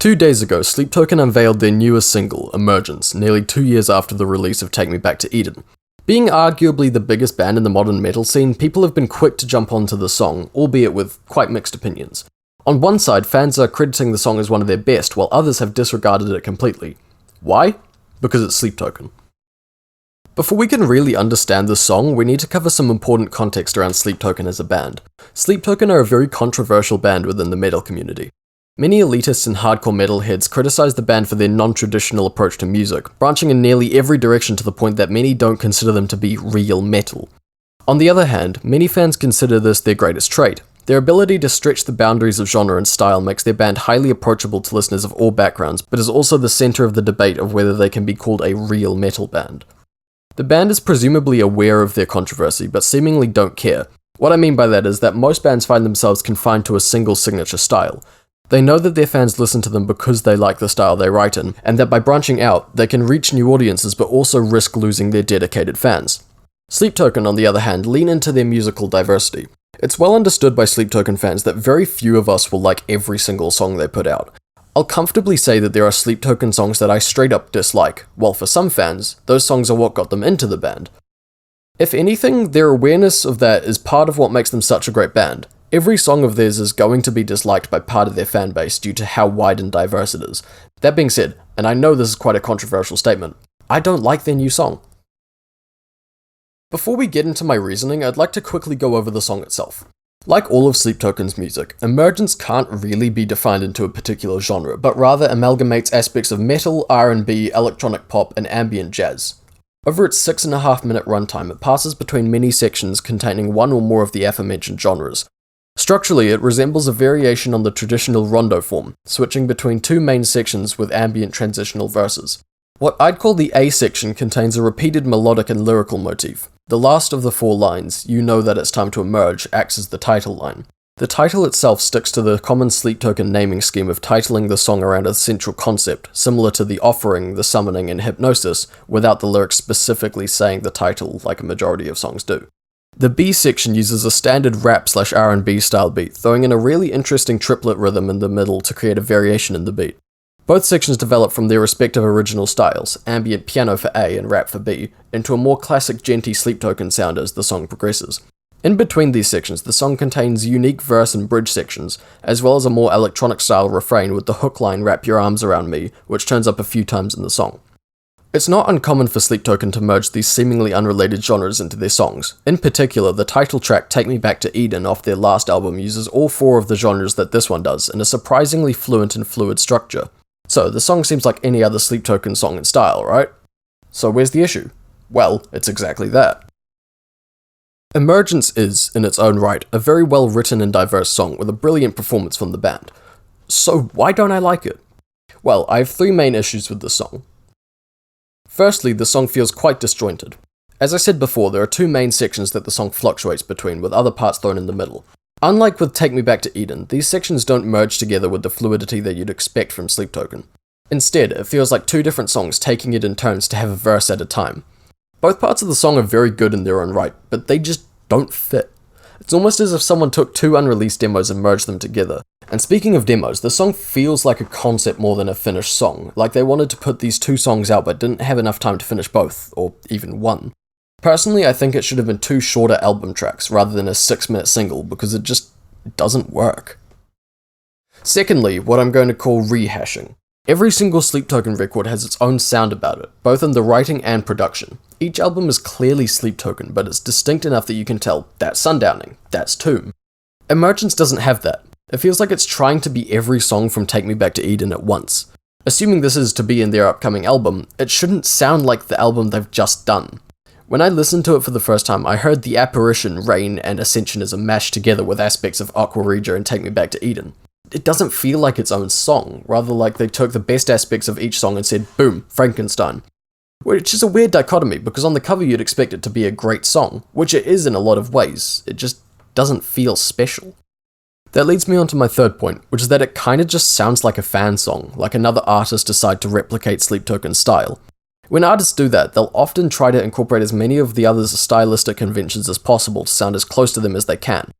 2 days ago, Sleep Token unveiled their newest single, Emergence, nearly 2 years after the release of Take Me Back to Eden. Being arguably the biggest band in the modern metal scene, people have been quick to jump onto the song, albeit with quite mixed opinions. On one side, fans are crediting the song as one of their best, while others have disregarded it completely. Why? Because it's Sleep Token. Before we can really understand this song, we need to cover some important context around Sleep Token as a band. Sleep Token are a very controversial band within the metal community. Many elitists and hardcore metalheads criticize the band for their non-traditional approach to music, branching in nearly every direction to the point that many don't consider them to be real metal. On the other hand, many fans consider this their greatest trait. Their ability to stretch the boundaries of genre and style makes their band highly approachable to listeners of all backgrounds, but is also the center of the debate of whether they can be called a real metal band. The band is presumably aware of their controversy, but seemingly don't care. What I mean by that is that most bands find themselves confined to a single signature style. They know that their fans listen to them because they like the style they write in, and that by branching out, they can reach new audiences but also risk losing their dedicated fans. Sleep Token, on the other hand, lean into their musical diversity. It's well understood by Sleep Token fans that very few of us will like every single song they put out. I'll comfortably say that there are Sleep Token songs that I straight up dislike, while for some fans, those songs are what got them into the band. If anything, their awareness of that is part of what makes them such a great band. Every song of theirs is going to be disliked by part of their fan base due to how wide and diverse it is. That being said, and I know this is quite a controversial statement, I don't like their new song. Before we get into my reasoning, I'd like to quickly go over the song itself. Like all of Sleep Token's music, Emergence can't really be defined into a particular genre, but rather amalgamates aspects of metal, R&B, electronic pop, and ambient jazz. Over its 6.5-minute runtime, it passes between many sections containing one or more of the aforementioned genres. Structurally, it resembles a variation on the traditional rondo form, switching between two main sections with ambient transitional verses. What I'd call the A section contains a repeated melodic and lyrical motif. The last of the 4 lines, "You know that it's time to emerge," acts as the title line. The title itself sticks to the common Sleep Token naming scheme of titling the song around a central concept, similar to The Offering, The Summoning, and Hypnosis, without the lyrics specifically saying the title like a majority of songs do. The B section uses a standard rap/R&B style beat, throwing in a really interesting triplet rhythm in the middle to create a variation in the beat. Both sections develop from their respective original styles, ambient piano for A and rap for B, into a more classic djenty Sleep Token sound as the song progresses. In between these sections, the song contains unique verse and bridge sections, as well as a more electronic style refrain with the hook line "Wrap Your Arms Around Me," which turns up a few times in the song. It's not uncommon for Sleep Token to merge these seemingly unrelated genres into their songs. In particular, the title track Take Me Back to Eden off their last album uses all 4 of the genres that this one does in a surprisingly fluent and fluid structure. So, the song seems like any other Sleep Token song in style, right? So where's the issue? Well, it's exactly that. Emergence is, in its own right, a very well written and diverse song with a brilliant performance from the band. So why don't I like it? Well, I have 3 main issues with this song. Firstly, the song feels quite disjointed. As I said before, there are 2 main sections that the song fluctuates between, with other parts thrown in the middle. Unlike with Take Me Back to Eden, these sections don't merge together with the fluidity that you'd expect from Sleep Token. Instead, it feels like 2 different songs taking it in turns to have a verse at a time. Both parts of the song are very good in their own right, but they just don't fit. It's almost as if someone took 2 unreleased demos and merged them together. And speaking of demos, the song feels like a concept more than a finished song, like they wanted to put these 2 songs out but didn't have enough time to finish both, or even one. Personally, I think it should have been 2 shorter album tracks rather than a 6-minute single because it just doesn't work. Secondly, what I'm going to call rehashing. Every single Sleep Token record has its own sound about it, both in the writing and production. Each album is clearly Sleep Token, but it's distinct enough that you can tell, that's Sundowning, that's Tomb. Emergence doesn't have that. It feels like it's trying to be every song from Take Me Back to Eden at once. Assuming this is to be in their upcoming album, it shouldn't sound like the album they've just done. When I listened to it for the first time, I heard The Apparition, Rain, and Ascensionism mashed together with aspects of Aqua Regia and Take Me Back to Eden. It doesn't feel like its own song, rather like they took the best aspects of each song and said, boom, Frankenstein. Which is a weird dichotomy, because on the cover you'd expect it to be a great song, which it is in a lot of ways, it just doesn't feel special. That leads me on to my third point, which is that it kinda just sounds like a fan song, like another artist decided to replicate Sleep Token's style. When artists do that, they'll often try to incorporate as many of the others' stylistic conventions as possible to sound as close to them as they can.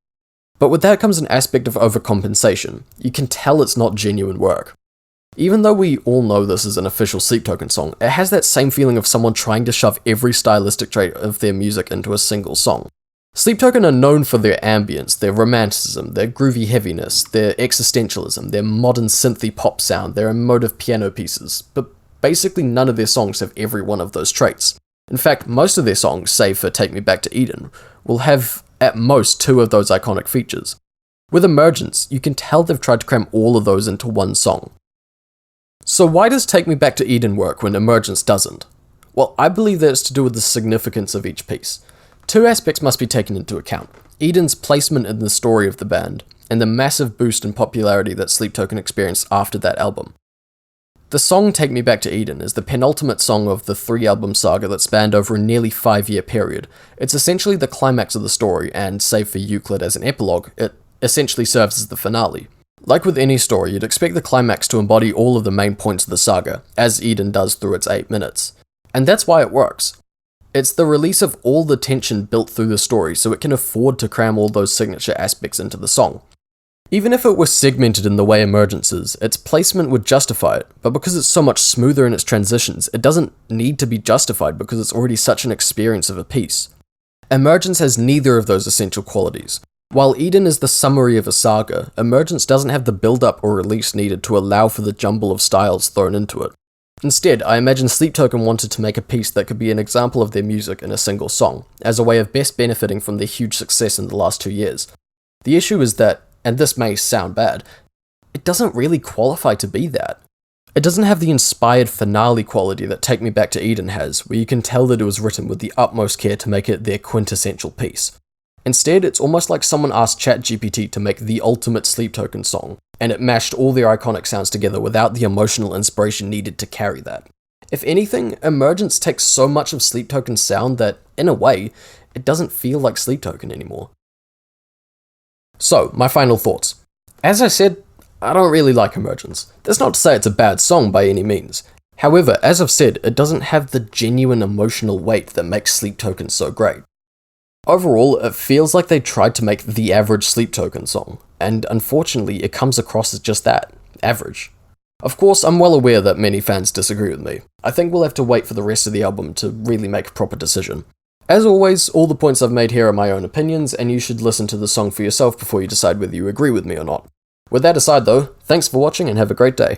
But with that comes an aspect of overcompensation. You can tell it's not genuine work. Even though we all know this is an official Sleep Token song, it has that same feeling of someone trying to shove every stylistic trait of their music into a single song. Sleep Token are known for their ambience, their romanticism, their groovy heaviness, their existentialism, their modern synthy pop sound, their emotive piano pieces, but basically none of their songs have every one of those traits. In fact, most of their songs, save for Take Me Back to Eden, will have at most 2 of those iconic features. With Emergence, you can tell they've tried to cram all of those into one song. So why does Take Me Back to Eden work when Emergence doesn't? Well, I believe that it's to do with the significance of each piece. 2 aspects must be taken into account: Eden's placement in the story of the band, and the massive boost in popularity that Sleep Token experienced after that album. The song Take Me Back to Eden is the penultimate song of the 3-album saga that spanned over a nearly 5-year period. It's essentially the climax of the story, and save for Euclid as an epilogue, it essentially serves as the finale. Like with any story, you'd expect the climax to embody all of the main points of the saga, as Eden does through its 8 minutes. And that's why it works. It's the release of all the tension built through the story, so it can afford to cram all those signature aspects into the song. Even if it was segmented in the way Emergence is, its placement would justify it, but because it's so much smoother in its transitions, it doesn't need to be justified because it's already such an experience of a piece. Emergence has neither of those essential qualities. While Eden is the summary of a saga, Emergence doesn't have the build-up or release needed to allow for the jumble of styles thrown into it. Instead, I imagine Sleep Token wanted to make a piece that could be an example of their music in a single song, as a way of best benefiting from their huge success in the last 2 years. The issue is that, and this may sound bad, it doesn't really qualify to be that. It doesn't have the inspired finale quality that Take Me Back to Eden has, where you can tell that it was written with the utmost care to make it their quintessential piece. Instead, it's almost like someone asked ChatGPT to make the ultimate Sleep Token song, and it mashed all their iconic sounds together without the emotional inspiration needed to carry that. If anything, Emergence takes so much of Sleep Token's sound that, in a way, it doesn't feel like Sleep Token anymore. So, my final thoughts. As I said, I don't really like Emergence. That's not to say it's a bad song by any means. However, as I've said, it doesn't have the genuine emotional weight that makes Sleep Token so great. Overall, it feels like they tried to make the average Sleep Token song, and unfortunately it comes across as just that, average. Of course, I'm well aware that many fans disagree with me. I think we'll have to wait for the rest of the album to really make a proper decision. As always, all the points I've made here are my own opinions, and you should listen to the song for yourself before you decide whether you agree with me or not. With that aside though, thanks for watching and have a great day.